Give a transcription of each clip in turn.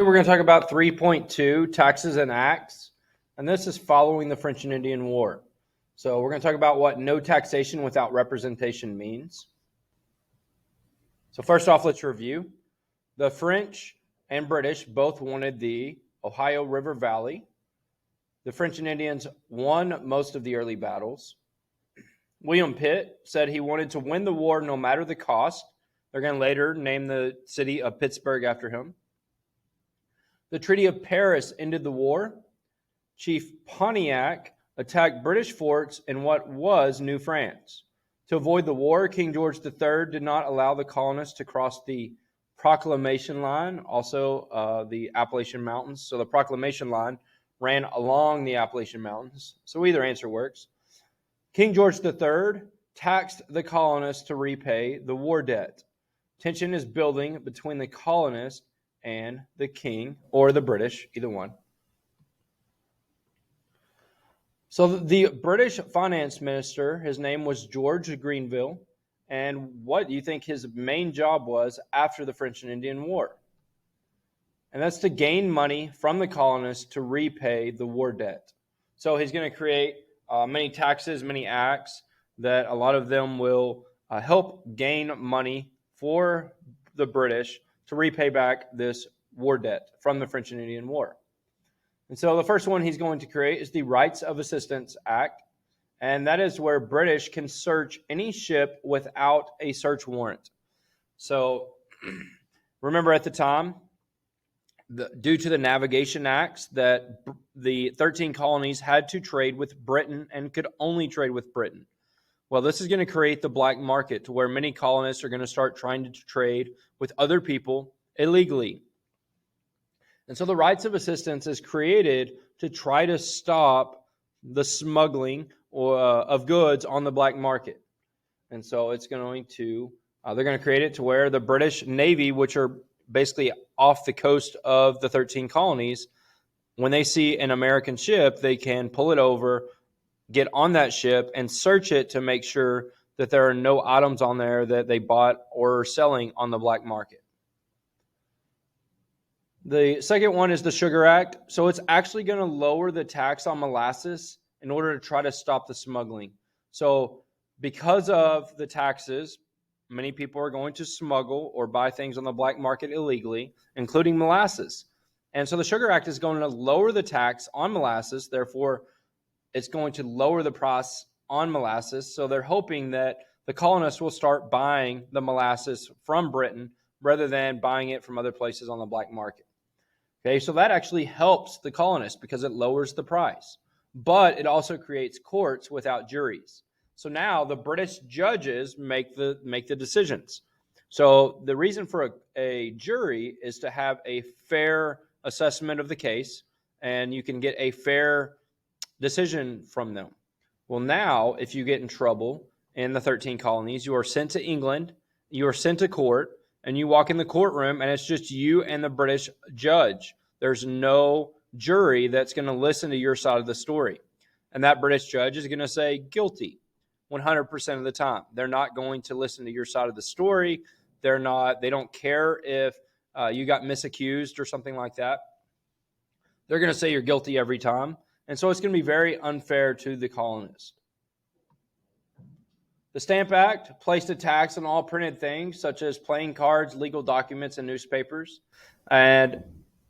We're going to talk about 3.2, taxes and acts, and this is following the French and Indian War. So we're going to talk about what no taxation without representation means. So first off, let's review. The French and British both wanted the Ohio River Valley. The French and Indians won most of the early battles. William Pitt said he wanted to win the war no matter the cost. They're going to later name the city of Pittsburgh after him. The Treaty of Paris ended the war. Chief Pontiac attacked British forts in what was New France. To avoid the war, King George III did not allow the colonists to cross the Proclamation Line, also the Appalachian Mountains. So the Proclamation Line ran along the Appalachian Mountains. So either answer works. King George III taxed the colonists to repay the war debt. Tension is building between the colonists and the king, or the British, either one. So the British finance minister, his name was George Grenville, and what do you think his main job was after the French and Indian War? And that's to gain money from the colonists to repay the war debt. So he's going to create many taxes, many acts that a lot of them will help gain money for the British to repay back this war debt from the French and Indian War. And so the first one he's going to create is the Rights of Assistance Act, and that is where British can search any ship without a search warrant. So remember at the time, due to the Navigation Acts, that the 13 colonies had to trade with Britain and could only trade with Britain. Well, this is going to create the black market to where many colonists are going to start trying to trade with other people illegally. And so the Rights of Assistance is created to try to stop the smuggling of goods on the black market. And so it's going to, they're going to create it to where the British Navy, which are basically off the coast of the 13 colonies, when they see an American ship, they can pull it over, get on that ship, and search it to make sure that there are no items on there that they bought or are selling on the black market. The second one is the Sugar Act. So it's actually going to lower the tax on molasses in order to try to stop the smuggling. So because of the taxes, many people are going to smuggle or buy things on the black market illegally, including molasses. And so the Sugar Act is going to lower the tax on molasses. Therefore, it's going to lower the price on molasses. So they're hoping that the colonists will start buying the molasses from Britain rather than buying it from other places on the black market. Okay, so that actually helps the colonists because it lowers the price. But it also creates courts without juries. So now the British judges make the decisions. So the reason for a jury is to have a fair assessment of the case, and you can get a fair decision from them. Well, now, if you get in trouble in the 13 colonies, you are sent to England, you are sent to court, and you walk in the courtroom, and it's just you and the British judge. There's no jury that's going to listen to your side of the story. And that British judge is going to say guilty 100% of the time. They're not going to listen to your side of the story. They don't care if you got misaccused or something like that. They're going to say you're guilty every time. And so it's going to be very unfair to the colonists. The Stamp Act placed a tax on all printed things, such as playing cards, legal documents, and newspapers. And,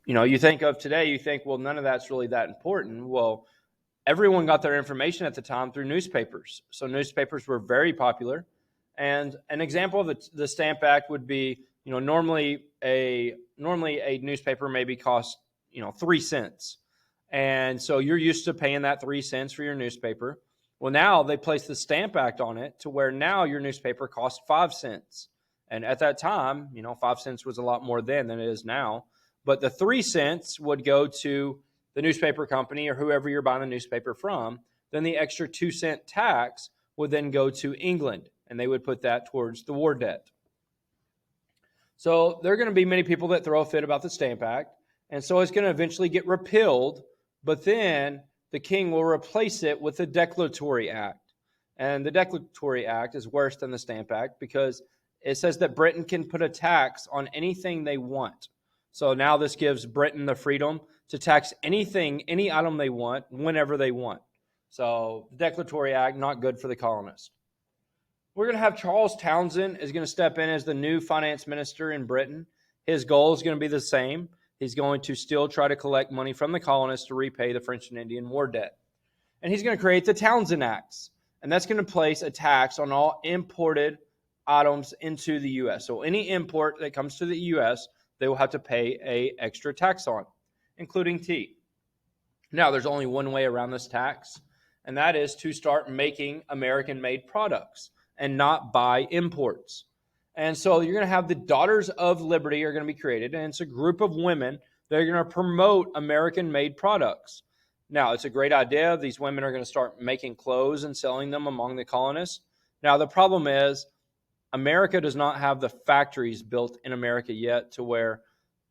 you think of today, you think, well, none of that's really that important. Well, everyone got their information at the time through newspapers. So newspapers were very popular. And an example of the Stamp Act would be, normally a newspaper maybe costs, 3 cents. And so you're used to paying that 3 cents for your newspaper. Well, now they placed the Stamp Act on it to where now your newspaper costs 5 cents. And at that time, 5 cents was a lot more then than it is now. But the 3 cents would go to the newspaper company or whoever you're buying the newspaper from. Then the extra 2-cent tax would then go to England, and they would put that towards the war debt. So there are going to be many people that throw a fit about the Stamp Act, and so it's going to eventually get repealed, but then the king will replace it with the Declaratory Act. And the Declaratory Act is worse than the Stamp Act because it says that Britain can put a tax on anything they want. So now this gives Britain the freedom to tax anything, any item they want, whenever they want. So the Declaratory Act, not good for the colonists. We're going to have Charles Townshend is going to step in as the new finance minister in Britain. His goal is going to be the same. He's going to still try to collect money from the colonists to repay the French and Indian War debt. And he's going to create the Townshend Acts. And that's going to place a tax on all imported items into the U.S. So any import that comes to the U.S., they will have to pay an extra tax on, including tea. Now, there's only one way around this tax, and that is to start making American-made products and not buy imports. And so you're going to have the Daughters of Liberty are going to be created, and it's a group of women that are going to promote American-made products. Now, it's a great idea. These women are going to start making clothes and selling them among the colonists. Now, the problem is America does not have the factories built in America yet to where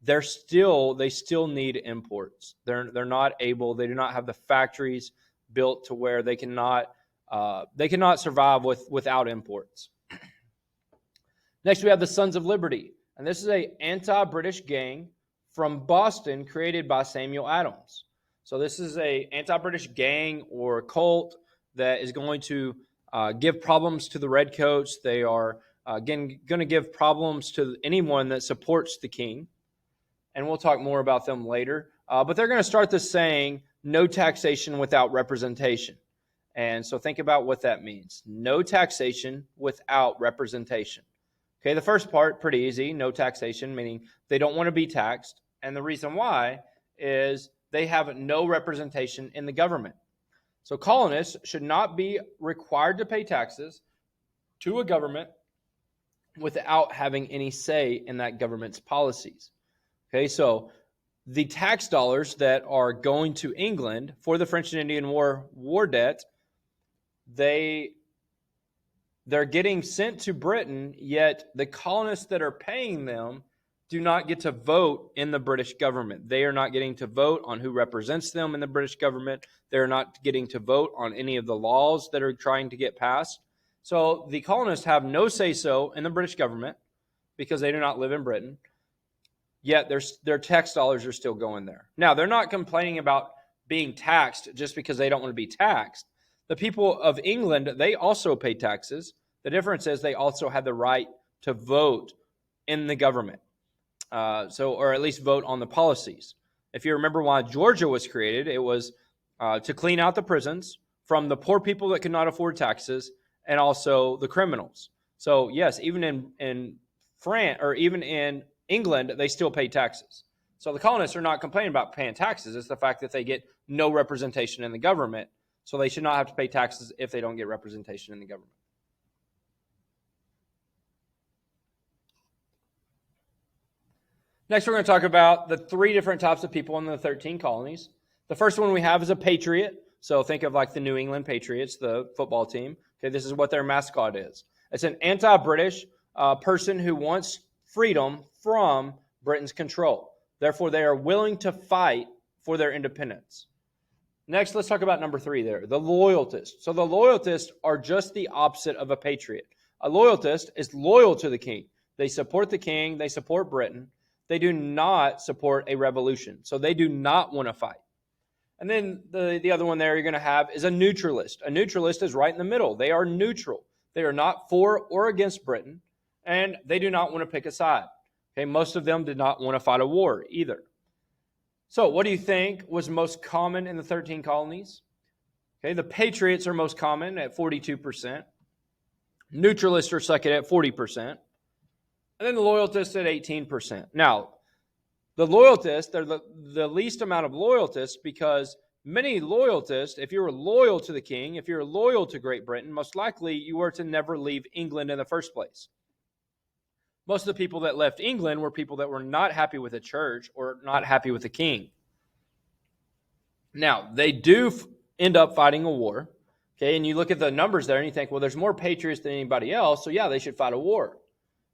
they still need imports. They're not able. They do not have the factories built to where they cannot survive without imports. Next, we have the Sons of Liberty, and this is an anti-British gang from Boston created by Samuel Adams. So this is an anti-British gang or cult that is going to give problems to the Redcoats. They are again going to give problems to anyone that supports the king, and we'll talk more about them later. But they're going to start this saying, "No taxation without representation." And so think about what that means. No taxation without representation. Okay, the first part, pretty easy. No taxation, meaning they don't want to be taxed. And the reason why is they have no representation in the government. So colonists should not be required to pay taxes to a government without having any say in that government's policies. Okay, so the tax dollars that are going to England for the French and Indian war debt, they're getting sent to Britain, yet the colonists that are paying them do not get to vote in the British government. They are not getting to vote on who represents them in the British government. They're not getting to vote on any of the laws that are trying to get passed. So the colonists have no say-so in the British government because they do not live in Britain, yet their tax dollars are still going there. Now, they're not complaining about being taxed just because they don't want to be taxed. The people of England, they also pay taxes. The difference is they also have the right to vote in the government, or at least vote on the policies. If you remember why Georgia was created, it was to clean out the prisons from the poor people that could not afford taxes and also the criminals. So yes, even in France or even in England, they still pay taxes. So the colonists are not complaining about paying taxes. It's the fact that they get no representation in the government. So they should not have to pay taxes if they don't get representation in the government. Next, we're going to talk about the three different types of people in the 13 colonies. The first one we have is a patriot. So think of like the New England Patriots, the football team. Okay, this is what their mascot is. It's an anti-British person who wants freedom from Britain's control. Therefore, they are willing to fight for their independence. Next, let's talk about number 3 there, the loyalists. So the loyalists are just the opposite of a patriot. A loyalist is loyal to the king. They support the king. They support Britain. They do not support a revolution. So they do not want to fight. And then the other one there you're going to have is a neutralist. A neutralist is right in the middle. They are neutral. They are not for or against Britain, and they do not want to pick a side. Okay, most of them did not want to fight a war either. So what do you think was most common in the 13 colonies? Okay, the patriots are most common at 42%. Neutralists are second at 40%. And then the loyalists at 18%. Now, the loyalists, they're the least amount of loyalists because many loyalists, if you were loyal to the king, if you're loyal to Great Britain, most likely you were to never leave England in the first place. Most of the people that left England were people that were not happy with the church or not happy with the king. Now, they do end up fighting a war. Okay, and you look at the numbers there and you think, well, there's more patriots than anybody else, so yeah, they should fight a war.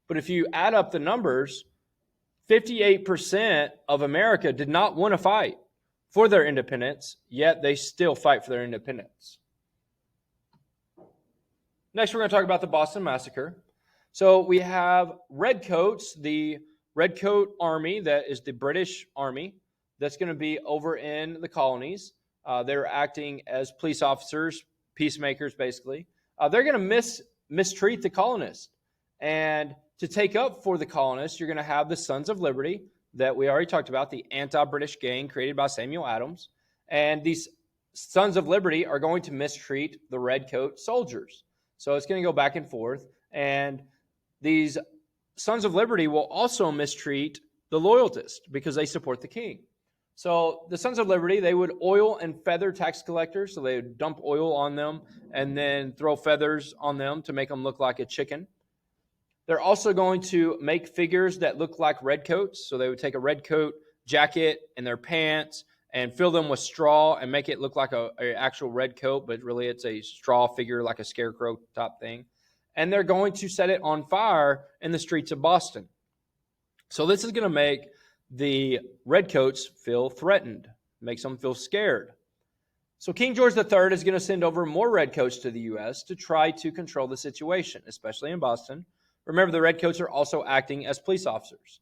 But if you add up the numbers, 58% of America did not want to fight for their independence, yet they still fight for their independence. Next, we're going to talk about the Boston Massacre. So we have redcoats, the Redcoat Army, that is the British Army, that's going to be over in the colonies. They're acting as police officers, peacemakers, basically. They're going to mistreat the colonists. And to take up for the colonists, you're going to have the Sons of Liberty that we already talked about, the anti-British gang created by Samuel Adams. And these Sons of Liberty are going to mistreat the Redcoat soldiers. So it's going to go back and forth. And these Sons of Liberty will also mistreat the Loyalists because they support the king. So the Sons of Liberty, they would oil and feather tax collectors. So they would dump oil on them and then throw feathers on them to make them look like a chicken. They're also going to make figures that look like redcoats. So they would take a redcoat jacket and their pants and fill them with straw and make it look like an actual redcoat, but really it's a straw figure like a scarecrow type thing. And they're going to set it on fire in the streets of Boston. So this is going to make the redcoats feel threatened, makes them feel scared. So King George III is going to send over more redcoats to the U.S. to try to control the situation, especially in Boston. Remember, the redcoats are also acting as police officers.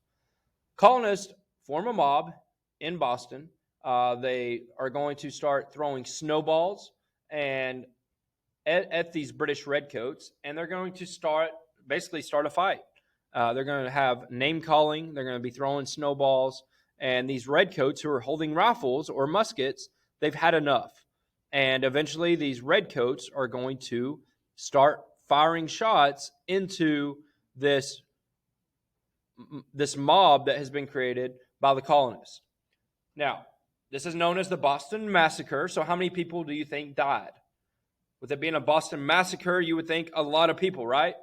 Colonists form a mob in Boston. They are going to start throwing snowballs and at these British redcoats, and they're going to start a fight. They're going to have name calling. They're going to be throwing snowballs, and these redcoats who are holding rifles or muskets, they've had enough. And eventually, these redcoats are going to start firing shots into this mob that has been created by the colonists. Now, this is known as the Boston Massacre. So how many people do you think died? With it being a Boston Massacre, you would think a lot of people, right?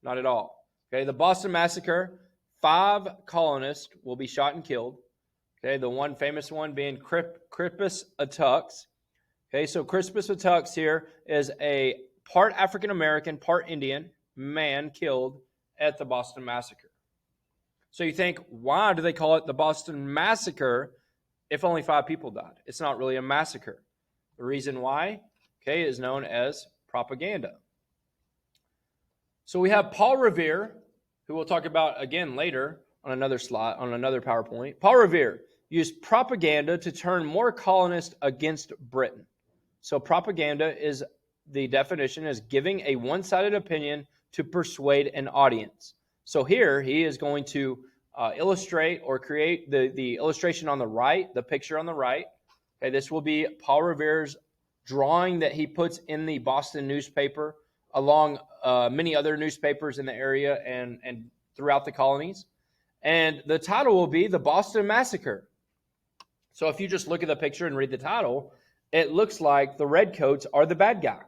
Not at all. Okay, the Boston Massacre, 5 colonists will be shot and killed. Okay, the one famous one being Crispus Attucks. Okay, so Crispus Attucks here is a part African-American, part Indian man killed at the Boston Massacre. So you think, why do they call it the Boston Massacre if only 5 people died? It's not really a massacre. The reason why, okay, is known as propaganda. So we have Paul Revere, who we'll talk about again later on another slide, on another PowerPoint. Paul Revere used propaganda to turn more colonists against Britain. So propaganda is, the definition is giving a one-sided opinion to persuade an audience. So here he is going to illustrate or create the illustration on the right, the picture on the right. Okay, this will be Paul Revere's drawing that he puts in the Boston newspaper along many other newspapers in the area and throughout the colonies. And the title will be The Boston Massacre. So if you just look at the picture and read the title, it looks like the redcoats are the bad guy.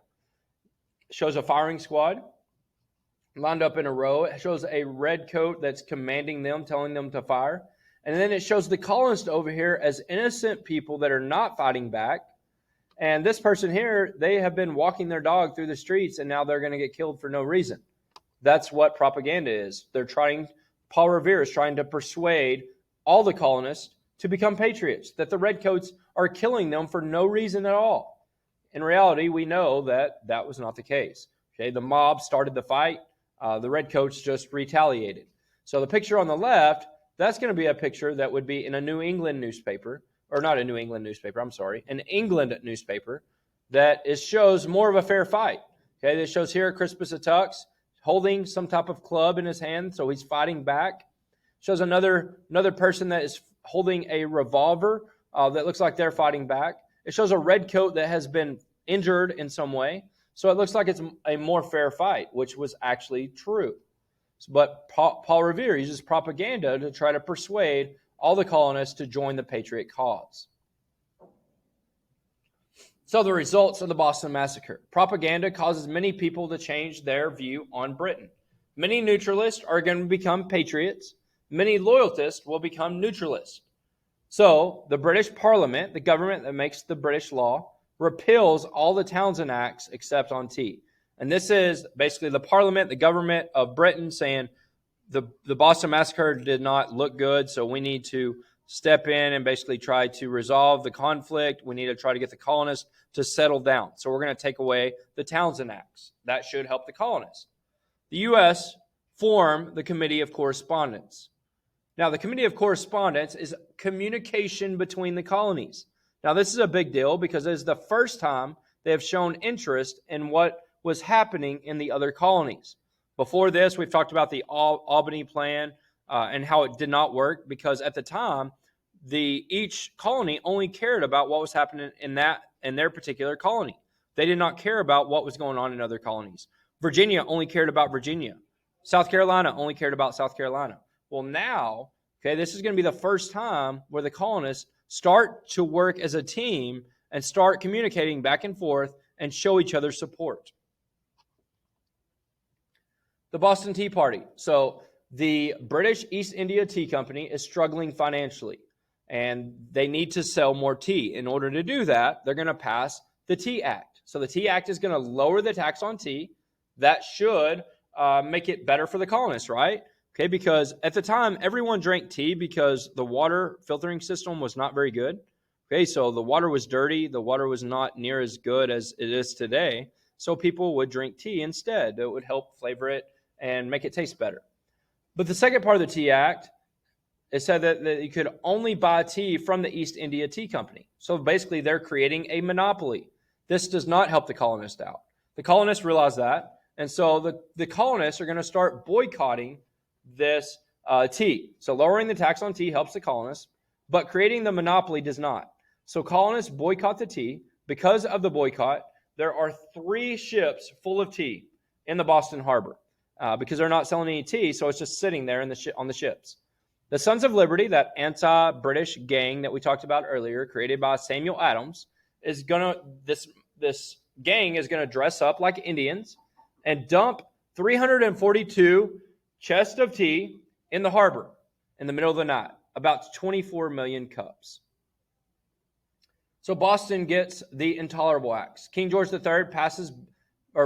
It shows a firing squad lined up in a row. It shows a redcoat that's commanding them, telling them to fire. And then it shows the colonists over here as innocent people that are not fighting back. And this person here, they have been walking their dog through the streets, and now they're going to get killed for no reason. That's what propaganda is. Paul Revere is trying to persuade all the colonists to become patriots, that the redcoats are killing them for no reason at all. In reality, we know that that was not the case. Okay, the mob started the fight. The redcoats just retaliated. So the picture on the left, that's going to be a picture that would be in a New England newspaper, or not a New England newspaper, I'm sorry, an England newspaper that shows more of a fair fight. Okay, this shows here Crispus Attucks holding some type of club in his hand, so he's fighting back. Shows another person that is holding a revolver that looks like they're fighting back. It shows a redcoat that has been injured in some way. So it looks like it's a more fair fight, which was actually true. But Paul Revere uses propaganda to try to persuade all the colonists to join the patriot cause. So the results of the Boston Massacre. Propaganda causes many people to change their view on Britain. Many neutralists are going to become patriots. Many loyalists will become neutralists. So the British Parliament, the government that makes the British law, repeals all the Townshend Acts except on tea. And this is basically the Parliament, the government of Britain saying the Boston Massacre did not look good, so we need to step in and basically try to resolve the conflict. We need to try to get the colonists to settle down. So we're going to take away the Townshend Acts. That should help the colonists. The U.S. formed the Committee of Correspondence. Now, the Committee of Correspondence is communication between the colonies. Now, this is a big deal because it is the first time they have shown interest in what was happening in the other colonies. Before this, we've talked about the Albany Plan and how it did not work because at the time, each colony only cared about what was happening in their particular colony. They did not care about what was going on in other colonies. Virginia only cared about Virginia. South Carolina only cared about South Carolina. Well, now, this is going to be the first time where the colonists start to work as a team and start communicating back and forth and show each other support. The Boston Tea Party. So the British East India Tea Company is struggling financially, and they need to sell more tea. In order to do that, they're going to pass the Tea Act. So the Tea Act is going to lower the tax on tea. That should make it better for the colonists, right? Because at the time, everyone drank tea because the water filtering system was not very good. So the water was dirty. The water was not near as good as it is today. So people would drink tea instead. It would help flavor it and make it taste better. But the second part of the Tea Act, it said that you could only buy tea from the East India Tea Company. So basically, they're creating a monopoly. This does not help the colonists out. The colonists realize that. And so the colonists are going to start boycotting this tea. So lowering the tax on tea helps the colonists, but creating the monopoly does not. So colonists boycott the tea. Because of the boycott, there are 3 ships full of tea in the Boston Harbor because they're not selling any tea, so it's just sitting there on the ships. The Sons of Liberty, that anti-British gang that we talked about earlier, created by Samuel Adams, this gang is gonna dress up like Indians and dump 342 chests of tea in the harbor in the middle of the night, about 24 million cups. So Boston gets the Intolerable Acts. King George III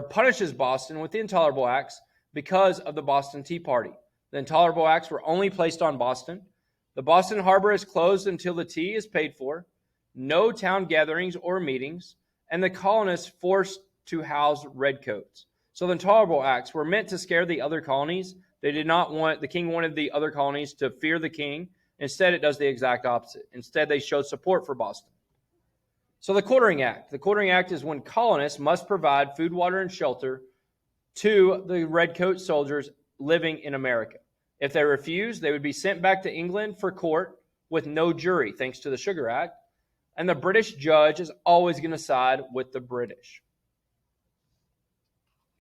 punishes Boston with the Intolerable Acts because of the Boston Tea Party. The Intolerable Acts were only placed on Boston. The Boston Harbor is closed until the tea is paid for. No town gatherings or meetings. And the colonists forced to house redcoats. So the Intolerable Acts were meant to scare the other colonies. The king wanted the other colonies to fear the king. Instead, it does the exact opposite. Instead, they showed support for Boston. So the Quartering Act. The Quartering Act is when colonists must provide food, water, and shelter to the redcoat soldiers living in America. If they refuse, they would be sent back to England for court with no jury, thanks to the Sugar Act. And the British judge is always going to side with the British.